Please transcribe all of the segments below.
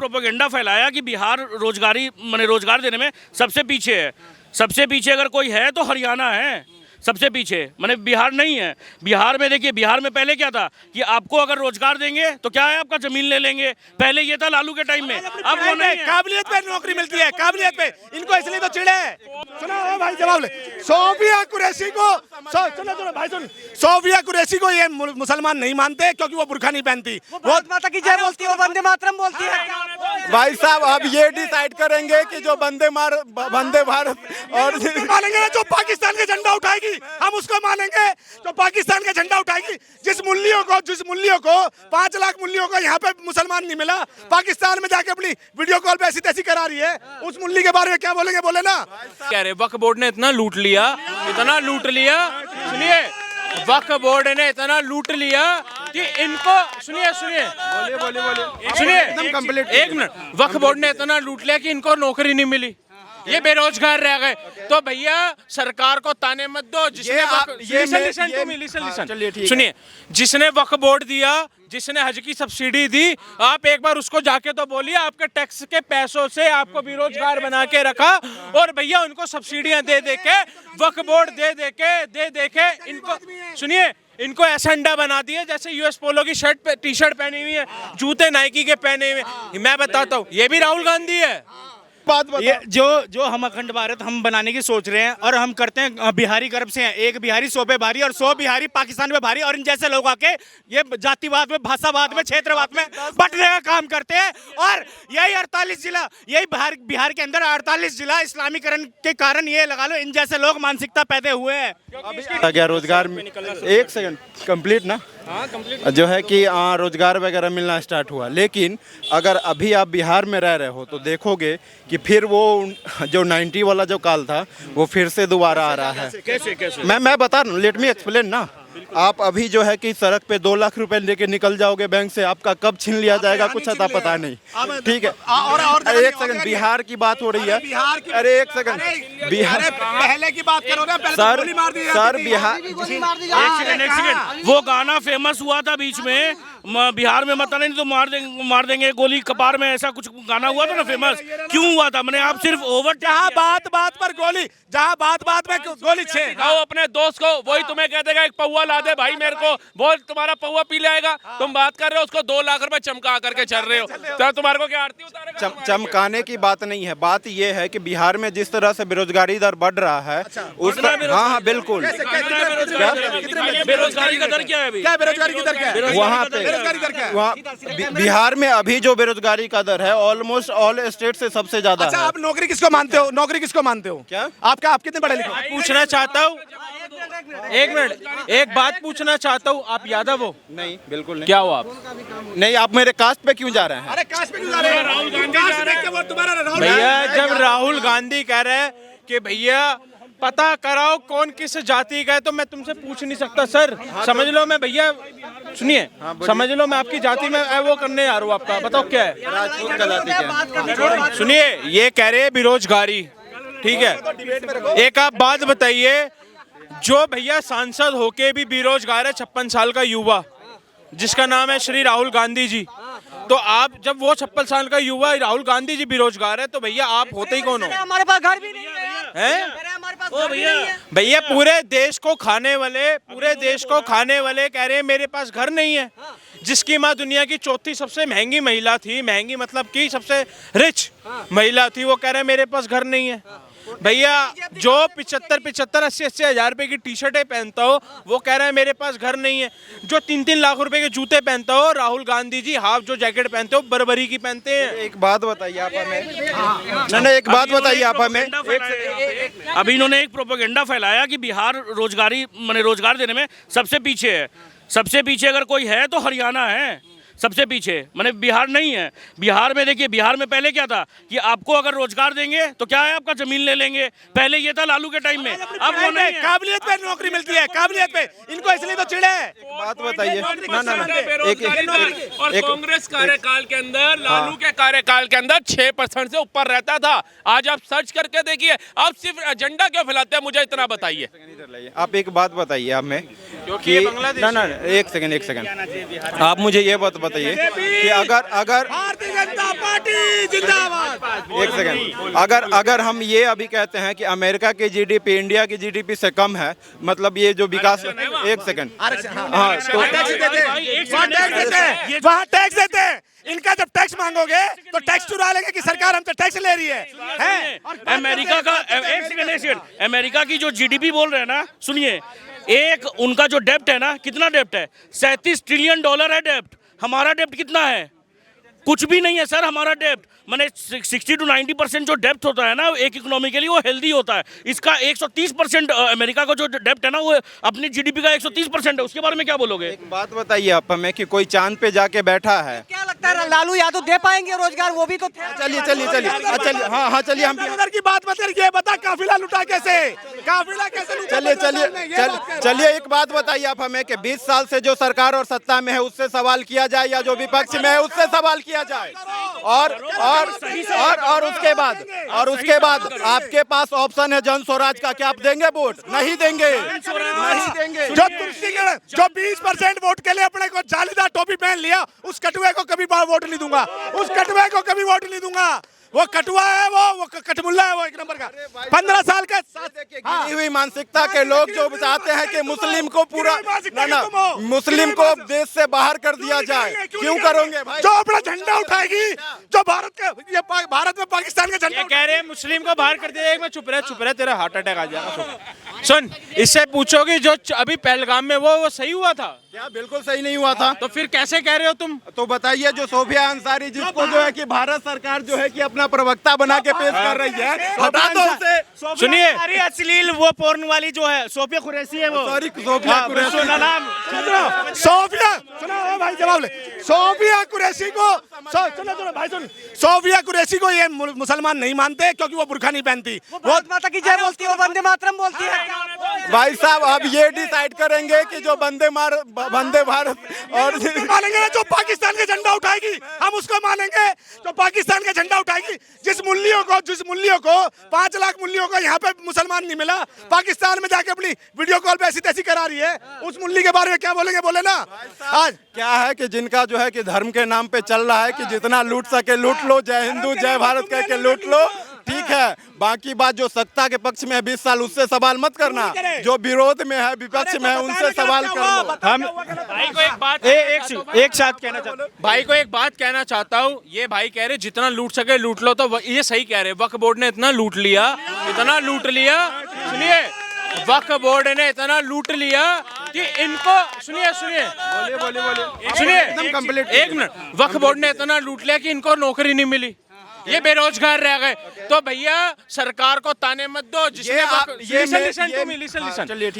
Propaganda फैलाया कि बिहार रोजगार देने में सबसे पीछे है। सबसे पीछे अगर कोई है तो हरियाणा है सबसे पीछे, माने बिहार नहीं है। बिहार में देखिए, बिहार में पहले क्या था कि आपको अगर रोजगार देंगे तो क्या है, आपका जमीन ले लेंगे। पहले ये था लालू के टाइम में, अब वो नहीं है। काबिलियत पे नौकरी मिलती है, काबिलियत पे। इनको इसलिए तो चिढ़े है। सुनो भाई, जवाब ले। सोफिया कुरैशी को सुनो भाई, सुन। सोफिया कुरैशी को ये मुसलमान नहीं मानते क्योंकि वो बुर्खा नहीं पहनती, वो माता की जय बोलती है, वो वंदे मातरम बोलती है। भाई साहब, अब ये डिसाइड करेंगे कि जो वंदे भारत और मानेंगे ना जो पाकिस्तान का झंडा उठाएगी, हम उसको मानेंगे जो पाकिस्तान का झंडा उठाएगी। जिस मूल्यों को 5 लाख मूल्यों को यहाँ पे मुसलमान नहीं मिला, पाकिस्तान में जाके अपनी वीडियो कॉल पे ऐसी तैसी करा रही है, उस मूल्य के बारे में क्या बोलेंगे, बोले ना। कह रहे वक्फ बोर्ड ने इतना लूट लिया, सुनिए, वक्फ बोर्ड ने इतना लूट लिया कि इनको सुनिए एक मिनट, वक्फ बोर्ड ने इतना लूट लिया कि इनको नौकरी नहीं मिली, ये बेरोजगार रह गए। तो भैया सरकार को ताने मत दो, सुनिए, जिसने वक्फ बोर्ड दिया, जिसने हज की सब्सिडी दी, आप एक बार उसको जाके तो बोलिए आपके टैक्स के पैसों से आपको बेरोजगार बना के रखा, और भैया उनको सब्सिडियां दे के, वक्फ बोर्ड दे के इनको सुनिए, इनको ऐसा अंडा बना दिया जैसे यूएस पोलो की टी शर्ट पहनी हुई है, जूते नाइकी के पहने हुए। मैं बताता हूँ, ये भी राहुल गांधी है। ये जो हम अखंड भारत हम बनाने की सोच रहे हैं, और हम करते हैं बिहारी गर्भ से हैं। एक बिहारी 100 पे भारी और 100 बिहारी पाकिस्तान पे भारी, और इन जैसे लोग आके ये जातिवाद में, भाषावाद में, क्षेत्रवाद में बंटने का काम करते हैं। और यही 48 जिला, यही बिहार के अंदर 48 जिला इस्लामीकरण के कारण, ये लगा लो, इन जैसे लोग मानसिकता पैदा हुए हैं। क्या रोजगार में, एक सेकंड कंप्लीट ना, जो है कि रोजगार वगैरह मिलना स्टार्ट हुआ। लेकिन अगर अभी आप बिहार में रह रहे हो तो देखोगे कि फिर वो जो 90 वाला जो काल था वो फिर से दोबारा आ रहा है। कैसे मैं बता रहा हूँ, लेट मी एक्सप्लेन ना। आप अभी जो है कि सड़क पे 2 लाख रुपए लेके निकल जाओगे बैंक से, आपका कब छीन लिया जाएगा कुछ अता पता नहीं। ठीक है, अरे एक सेकंड, बिहार की बात हो रही है। अरे एक सेकंड, बिहार पहले की बात करो ना, सर बिहार, एक सेकंड, वो गाना फेमस हुआ था बीच में, बिहार में मत आना नहीं तो मार देंगे गोली कपार में, ऐसा कुछ गाना हुआ था ना फेमस। क्यों हुआ था? मैंने आप सिर्फ ओवर, जहाँ बात पर गोली, जहाँ बात में गोली छे। आओ अपने दोस्त को, वही तुम्हें कह देगा एक पौवा ला दे भाई मेरे को, बोल तुम्हारा पौवा पी लेगा। तुम बात कर रहे हो उसको 2 लाख रुपए चमका करके चल रहे हो, तो तुम्हारे को क्या आरती उतारेगा? चमकाने की बात नहीं है, बात ये है कि बिहार में जिस तरह से बेरोजगारी दर बढ़ रहा है उस पर, हाँ बिल्कुल। बेरोजगारी का दर क्या है अभी? क्या बेरोजगारी की दर क्या है वहाँ पे? वहाँ बिहार में अभी जो बेरोजगारी का दर है ऑलमोस्ट ऑल स्टेट से सबसे ज्यादा है। अच्छा, आप नौकरी किसको मानते हो? नौकरी किसको मानते हो? क्या आप कितने पढ़े लिखे? पूछना चाहता हूँ, एक मिनट, एक बात पूछना चाहता हूँ, आप यादव हो? नहीं, बिल्कुल नहीं। क्या हो आप? नहीं, आप मेरे कास्ट पे क्यों जा रहे हैं? अरे कास्ट पे क्यों जा रहे हैं? राहुल गांधी भैया, जब राहुल गांधी कह रहे हैं कि भैया पता कराओ कौन किस जाति का है, तो मैं तुमसे पूछ नहीं सकता सर। समझ लो मैं, भैया सुनिए, समझ लो मैं आपकी जाति में वो करने आ रहा हूँ, आपका बताओ क्या है? राजपूत का जाति क्या है? सुनिए, ये कह रहे हैं बेरोजगारी, ठीक है। एक आप बात बताइए, जो भैया सांसद होके भी बेरोजगार है, 56 साल का युवा जिसका नाम है श्री राहुल गांधी जी, तो आप जब वो 56 साल का युवा राहुल गांधी जी बेरोजगार है, तो भैया आप होते ही कौन हो? हमारे पास घर भी नहीं है, हमारे पास घर भी नहीं है। भैया पूरे देश को खाने वाले कह रहे हैं मेरे पास घर नहीं है। जिसकी माँ दुनिया की 4थी सबसे महंगी महिला थी, महंगी मतलब कि सबसे रिच महिला थी, वो कह रहे हैं मेरे पास घर नहीं है। भैया जो 75 80 हजार रुपए की टी शर्टें पहनता हो, वो कह रहा है मेरे पास घर नहीं है। जो 3 लाख रुपए के जूते पहनता हो, राहुल गांधी जी हाफ जो जैकेट पहनते हो बर्बरी की पहनते हैं। एक बात बताइए आप हमें, नहीं एक बात बताइए आप हमें। अभी इन्होंने एक प्रोपेगेंडा फैलाया कि बिहार रोजगार देने में सबसे पीछे है। सबसे पीछे अगर कोई है तो हरियाणा है सबसे पीछे, माने बिहार नहीं है। बिहार में देखिए, बिहार में पहले क्या था कि आपको अगर रोजगार देंगे तो क्या है, आपका जमीन ले लेंगे। पहले ये था लालू के टाइम में, अब वो नहीं है। काबिलियत पे नौकरी मिलती है, काबिलियत पे। इनको इसलिए तो चिढ़े है। बात बताइए और कांग्रेस कार्यकाल के अंदर, लालू के कार्यकाल के अंदर 6% से ऊपर रहता था। आज आप सर्च करके देखिए, आप सिर्फ एजेंडा क्यों फैलाते हैं, मुझे इतना बताइए। आप एक बात बताइए हमें कि ना एक सेकंड आप मुझे ये बात बताइए कि अगर भारतीय जनता पार्टी एक सेकंड, अगर हम ये अभी कहते हैं कि अमेरिका की जीडीपी इंडिया की जीडीपी से कम है, मतलब ये जो विकास, एक सेकंड, हाँ तो वहाँ टैक्स देते हैं। इनका जब टैक्स मांगोगे तो टैक्स चुरा लेंगे कि सरकार हमसे टैक्स ले रही है। अमेरिका का एक सेकंड, अमेरिका की जो जीडीपी बोल रहे हैं ना, सुनिए, एक उनका जो डेप्ट है ना, कितना डेप्ट है, 37 ट्रिलियन डॉलर है डेप्ट। हमारा डेप्ट कितना है? कुछ भी नहीं है सर हमारा डेप्ट। माने 60 to 90% जो डेप्ट होता है ना एक इकोनॉमी के लिए, वो हेल्दी होता है। इसका 130% अमेरिका का जो डेप्ट है ना, वो अपनी जीडीपी का 130% है। उसके बारे में क्या बोलोगे? एक बात बताइए आप हमें कि कोई चांद पे जाके बैठा है, क्या लगता है लालू यादव दे पाएंगे रोजगार? वो भी तो थे। चलिए हाँ चलिए हम उधर की बात मत करिए, बता काफिला लुटा कैसे, काफिला कैसे लुटा? चलिए एक बात बताइए आप हमें कि 20 साल से जो सरकार और सत्ता में है उससे सवाल किया जाए या जो विपक्ष में है उससे सवाल किया जाए, और उसके बाद आपके पास ऑप्शन है जन स्वराज का, क्या आप देंगे वोट? नहीं देंगे। जो 20% वोट के लिए अपने को जालीदार टोपी पहन लिया, उस कटुए को कभी वोट नहीं दूंगा, उस कटुए को कभी वोट नहीं दूंगा। वो कटुआ है, वो कटमुल्ला है, वो एक नंबर का 15 साल का गिरी हुई मानसिकता के लोग जो चाहते हैं कि मुस्लिम को पूरा मुस्लिम को देश से बाहर कर दिया जाए। क्यों करोगे भाई? जो अपना झंडा उठाएगी, जो भारत में पाकिस्तान का झंडा कह रहे हैं मुस्लिम को बाहर कर दिया। एक में चुप रहे तेरा हार्ट अटैक आ जाएगा। सुन, इससे पूछोगे जो अभी पहलगाम में वो सही हुआ था क्या? बिल्कुल सही नहीं हुआ था। तो फिर कैसे कह रहे हो तुम? तो बताइए, जो सोफिया अंसारी जिसको जो है कि भारत सरकार जो है कि अपना प्रवक्ता बना के पेश कर रही है, हटा दो उसे। सुनिए, अश्लील वो पोर्न वाली जो है सोफिया कुरैशी है, वो सॉरी सोफिया कुरैशी नाम सोफिया, सुनो भाई जवाब ले। सोफिया कुरैशी को सुनो भाई सुन, सोफिया कुरैशी को ये मुसलमान नहीं मानते क्योंकि वो बुर्खा नहीं पहनती, वो माता की जय बोलती है, वो वंदे मातरम बोलती है। भाई साहब अब ये डिसाइड करेंगे कि जो वंदे भारत और मानेंगे ना, जो पाकिस्तान का झंडा उठाएगी हम उसको मानेंगे, जो पाकिस्तान का झंडा उठाएगी। जिस मूल्यों को 5 लाख मूल्यों को यहाँ पे मुसलमान नहीं मिला, पाकिस्तान में जाके अपनी वीडियो कॉल पे ऐसी तैसी करा रही है, उस मूल्य के बारे में क्या बोलेंगे? बोले ना। आज क्या है कि जिनका जो है कि धर्म के नाम पे चल रहा है कि जितना लूट सके लूट लो, जय हिंदू जय भारत कह के लूट लो, ठीक है। बाकी बात जो सत्ता के पक्ष में है 20 साल, उससे सवाल मत करना। जो विरोध में है, विपक्ष में है, उनसे सवाल कर लो। हम भाई को एक बात एक साथ कहना चाहता हूँ, भाई को एक बात कहना चाहता हूँ। ये भाई कह रहे जितना लूट सके लूट लो, तो ये सही कह रहे। वक्फ बोर्ड ने इतना लूट लिया, सुनिए, वक्फ बोर्ड ने इतना लूट लिया कि इनको सुनिए एकदम कंप्लीट। एक मिनट, वक्फ बोर्ड ने इतना लूट लिया कि इनको नौकरी नहीं मिली, ये बेरोजगार रह गए। तो भैया सरकार को ताने मत दो।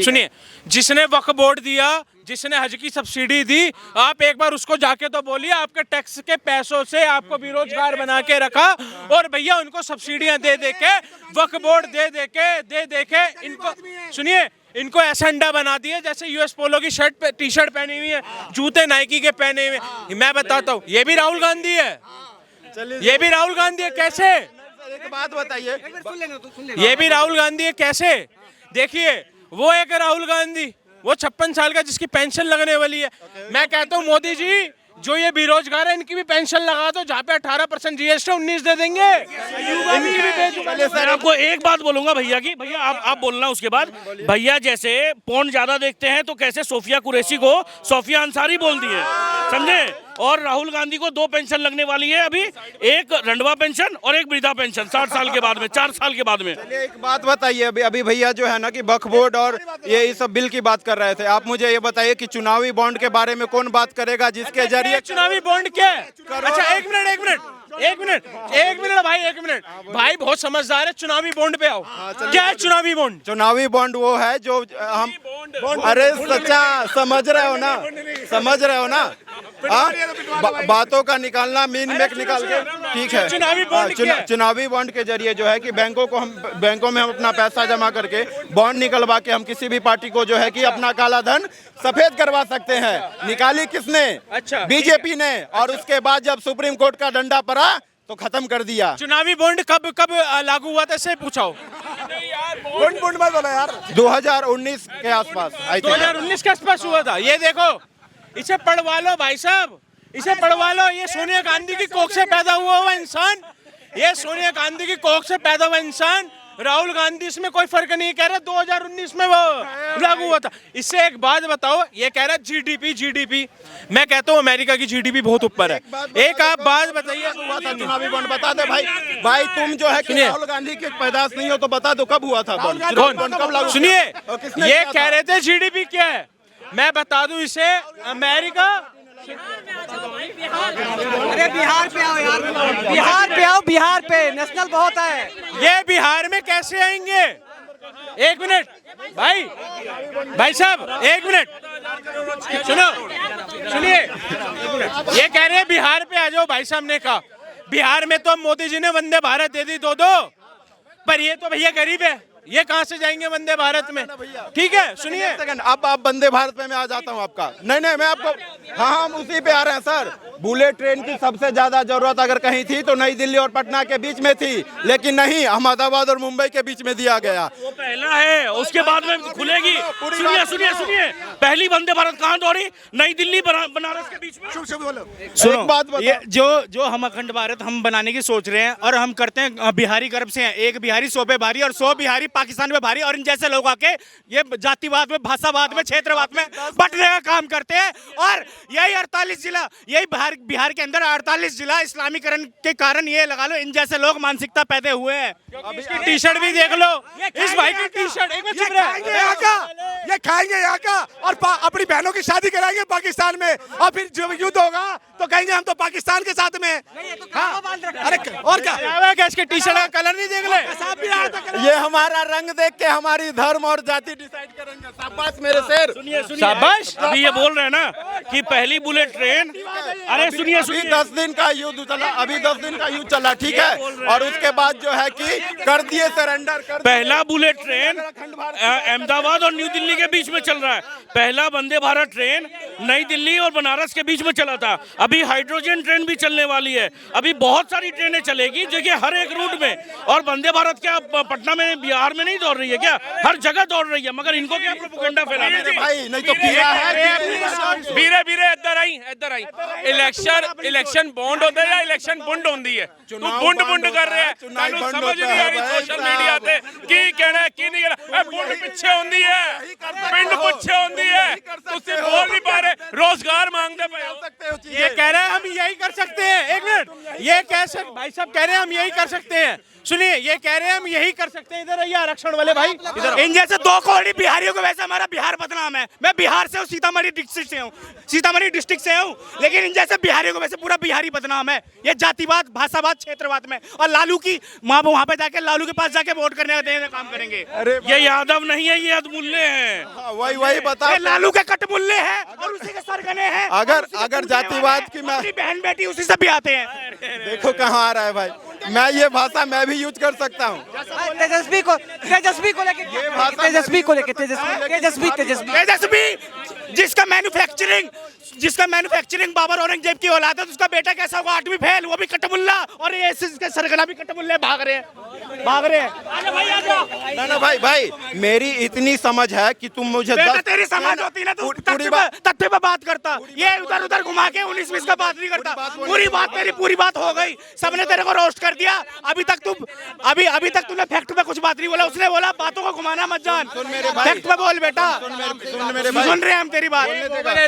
सुनिए, जिसने वक्फ बोर्ड दिया, जिसने हज की सब्सिडी दी, आप एक बार उसको जाके तो बोलिए आपके टैक्स के पैसों से आपको बेरोजगार बना के रखा, और भैया उनको सब्सिडियां दे के, वक्फ बोर्ड दे के इनको सुनिए, इनको ऐसा अंडा बना दिया जैसे यूएस पोलो की टी शर्ट पहनी हुई है, जूते नाइकी के पहने हुए। मैं बताता हूँ, ये भी राहुल गांधी है, ये भी राहुल गांधी है। कैसे? एक बात बताइए, ये भी राहुल गांधी है। कैसे? देखिए, वो एक राहुल गांधी, वो 56 साल का जिसकी पेंशन लगने वाली है। मैं कहता हूँ मोदी जी, जो ये बेरोजगार है इनकी भी पेंशन लगा दो, जहाँ पे 18% जीएसटी 19 दे देंगे, इनकी भी। सर आपको एक बात बोलूंगा भैया की, भैया आप बोलना उसके बाद। भैया जैसे पोर्न ज्यादा देखते हैं तो कैसे सोफिया कुरैशी को सोफिया अंसारी बोल दिए, समझे? और राहुल गांधी को 2 पेंशन लगने वाली है अभी, एक रंडवा पेंशन और एक वृद्धा पेंशन 60 साल के बाद में, 4 साल के बाद में। एक बात बताइए, अभी भैया जो है ना कि वक्फ बोर्ड और ये सब बिल की बात कर रहे थे, आप मुझे ये बताइए कि चुनावी बॉन्ड के बारे में कौन बात करेगा जिसके जरिए चुनावी बॉन्ड क्या है? अच्छा एक मिनट भाई बहुत समझदार है। चुनावी बॉन्ड पे आओ, क्या है चुनावी बॉन्ड? चुनावी बॉन्ड वो है जो हम अरे सच्चा समझ रहे हो ना बातों का निकालना, मीन मेक निकाल के, ठीक है। चुनावी बॉन्ड के जरिए जो है कि बैंकों में हम अपना पैसा जमा करके बॉन्ड निकलवा के हम किसी भी पार्टी को जो है कि अपना काला धन सफेद करवा सकते हैं। निकाली किसने? अच्छा, बीजेपी ने। और उसके बाद जब सुप्रीम कोर्ट का डंडा पड़ा तो खत्म कर दिया। चुनावी बॉन्ड कब लागू हुआ था, इससे पूछाओ। बॉन्ड मत बोला यार, 2019 के आसपास, 2019 के आसपास हुआ था। ये देखो, इसे पढ़वा लो भाई साहब, इसे पढ़वा लो। ये सोनिया गांधी की कोख से पैदा हुआ इंसान, ये सोनिया गांधी की कोख से पैदा हुआ इंसान, राहुल गांधी, इसमें कोई फर्क नहीं कह रहा 2019 में वो लागू हुआ था। इससे एक बात बताओ, ये कह रहा जीडीपी, मैं कहता हूँ अमेरिका की जीडीपी बहुत ऊपर है। एक आप बात बताइए, चुनावी बॉन्ड बता दे भाई तुम जो है कि राहुल गांधी की पैदाश नहीं हो तो बता दो कब हुआ था बॉन्ड? सुनिए, ये कह रहे थे जीडीपी क्या है, मैं बता दूं इसे, अमेरिका। अरे बिहार पे आओ यार, बिहार पे नेशनल बहुत है। ये बिहार में कैसे आएंगे? एक मिनट भाई साहब, एक मिनट सुनिए, ये कह रहे हैं बिहार पे आ जाओ। भाई साहब ने कहा बिहार में तो मोदी जी ने वंदे भारत दे दी 2-2, पर ये तो भैया गरीब है, ये कहां से जाएंगे वंदे भारत में? ठीक है, सुनिए, अब आप वंदे भारत में मैं आ जाता हूं आपका। नहीं मैं आपको, हाँ हम उसी पे आ रहे हैं सर। बुलेट ट्रेन की सबसे ज्यादा जरूरत अगर कहीं थी तो नई दिल्ली और पटना के बीच में थी, लेकिन नहीं, अहमदाबाद और मुंबई के बीच में दिया गया। वो पहला है, उसके बाद में खुलेगी। सुनिए, पहली वंदे भारत कहाँ दौड़ी? नई दिल्ली बनारस के बीच में। सुनो, एक बात बताओ, ये जो हम अखंड भारत हम बनाने की सोच रहे हैं और हम करते हैं बिहारी गर्भ से हैं। एक बिहारी 100 पे भारी और 100 बिहारी पाकिस्तान में भारी, और इन जैसे लोग आके ये जातिवाद में, भाषावाद में, क्षेत्रवाद में बंटने का काम करते हैं। और यही 48 जिला, यही बिहार के अंदर 48 जिला इस्लामीकरण के कारण, ये लगा लो, इन जैसे लोग मानसिकता पैदा हुए हैं। अब इसकी टी शर्ट भी देख लो, इस भाई की टी शर्ट, एक मिनट चुप रहे। ये खाएंगे यहाँ का और अपनी बहनों की शादी कराएंगे पाकिस्तान में, और फिर जब युद्ध होगा तो कहेंगे हम तो पाकिस्तान के साथ में। हाँ, अरे और क्या, इसके टी शर्ट का कलर नहीं देख ले? ये हमारा रंग देख के हमारी धर्म और जाति डिसाइड करेंगे। शाबाश मेरे शेर। सुनिए, शाबाश। अभी ये बोल रहे हैं ना कि पहली बुलेट ट्रेन, अरे सुनिए, 10 दिन का युद्ध चला, अभी 10 दिन का युद्ध चला, ठीक है, और उसके बाद जो है कि कर दिए सरेंडर कर। पहला बुलेट ट्रेन अहमदाबाद और न्यू दिल्ली के बीच में चल रहा है। पहला वंदे भारत ट्रेन नई दिल्ली और बनारस के बीच में चला था। अभी हाइड्रोजन ट्रेन भी चलने वाली है, अभी बहुत सारी ट्रेनें चलेगी जो कि हर एक रूट में। और वंदे भारत क्या पटना में, बिहार में नहीं दौड़ रही है क्या? हर जगह दौड़ रही है, मगर इनको क्या प्रोपेगेंडा फैलाना है? भाई नहीं तो किया है। ਵੀਰੇ ਇੱਧਰ ਆਈ ਇਲੈਕਸ਼ਨ ਬੌਂਡ ਹੁੰਦਾ ਜਾਂ ਇਲੈਕਸ਼ਨ ਬੁੰਡ ਹੁੰਦੀ ਹੈ? ਤੂੰ ਬੁੰਡ ਕਰ ਰਿਹਾ, ਤੈਨੂੰ ਸਮਝ ਨਹੀਂ ਆ ਰਹੀ ਸੋਸ਼ਲ ਮੀਡੀਆ ਤੇ ਕੀ ਕਹਿਣਾ ਕੀ ਨਹੀਂ ਕਹਿਣਾ। ਇਹ ਬੁੰਡ ਪਿੱਛੇ ਹੁੰਦੀ ਹੈ, ਪਿੰਡ ਪਿੱਛੇ ਹੁੰਦੀ ਹੈ, ਤੁਸੀਂ ਬੋਲ ਨਹੀਂ ਪਾ ਰਹੇ, ਰੋਜ਼ਗਾਰ ਮੰਗਦੇ ਪਏ ਹੋ। ये कह रहे हैं हम यही कर सकते हैं। एक मिनट, ये कैसे भाई साहब कह रहे हैं हम यही कर सकते हैं? सुनिए, ये कह रहे हैं हम यही कर सकते हैं। इधर आइए आरक्षण वाले भाई, इधर। इन जैसे 2 करोड़ बिहारियों को, वैसे हमारा बिहार बदनाम है। मैं बिहार से हूँ, सीतामढ़ी डिस्ट्रिक्ट से हूँ, लेकिन इन जैसे बिहारियों को वैसे पूरा बिहारी बदनाम है। ये जातिवाद, भाषावाद, क्षेत्रवाद में, और लालू की वहाँ पे जाके, लालू के पास जाके वोट करने का काम करेंगे। ये यादव नहीं है, ये अदमुल्ले हैं। वही बता, ये लालू के कटमुल्ले हैं और उसी के सरगने हैं। अगर जातिवाद की मैं, अपनी बहन बेटी उसी से भी आते हैं। देखो कहाँ आ रहा है भाई। मैं ये भाषा मैं भी यूज कर सकता हूँ। तेजस्वी को लेके, तेजस्वी जिसका मैन्युफैक्चरिंग बाबर औरंगजेब की औलाद है, तो उसका बेटा कैसा होगा? 8वीं फेल, वो भी कटमुल्ला, और ये इसके सरगना भी कटमुल्ले भाग रहे हैं। ना भाई मेरी इतनी समझ है कि तुम मुझे बेटा तेरी समझ होती ना तो तथ्य पे बात करता, ये उधर घुमा के 19-20 का बात नहीं करता। पूरी बात हो गई, सबने तेरे को रोस्ट कर दिया। अभी तक तूने फैक्ट पे कुछ बात नहीं बोला। उसने बोला बातों को घुमाना मत जान, फैक्ट पे बोल बेटा। सुन रहे हैं हम तेरी बात।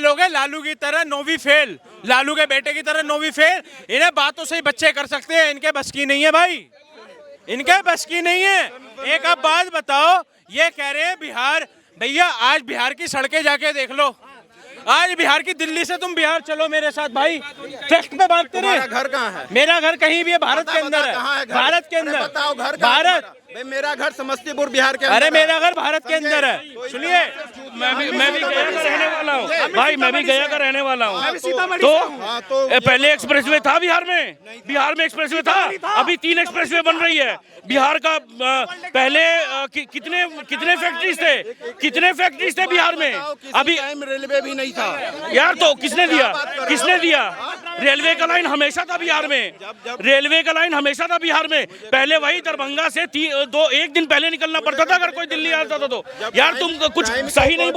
लोग हैं लालू की तरह 9वीं फेल, लालू के बेटे की तरह 9वीं फेल। इन्हें बातों से ही बच्चे कर सकते हैं, इनके बस की नहीं है भाई, इनके बस की नहीं है। एक आप बात बताओ, ये कह रहे हैं बिहार, भैया आज बिहार की सड़कें जाके देख लो। आज बिहार की, दिल्ली से तुम बिहार चलो मेरे साथ भाई, फैक्ट पे बात करें। घर कहाँ है? मेरा घर कहीं भी है, भारत के अंदर है, भारत के अंदर। बताओ घर, भारत, मेरा घर समस्तीपुर बिहार के। अरे मेरा घर भारत के अंदर है। सुनिए, मैं भी गया का रहने वाला हूँ भाई, मैं भी गया का रहने वाला हूँ। तो पहले एक्सप्रेसवे था बिहार में एक्सप्रेसवे था, अभी 3 एक्सप्रेसवे बन रही है बिहार का। पहले कितने फैक्ट्रीज थे बिहार में? अभी रेलवे भी नहीं था यार, तो किसने दिया? रेलवे का लाइन हमेशा था बिहार में, पहले वही दरभंगा से 1 दिन पहले निकलना पड़ता था अगर कोई दिल्ली आता था तो। यार तुम कुछ सही नहीं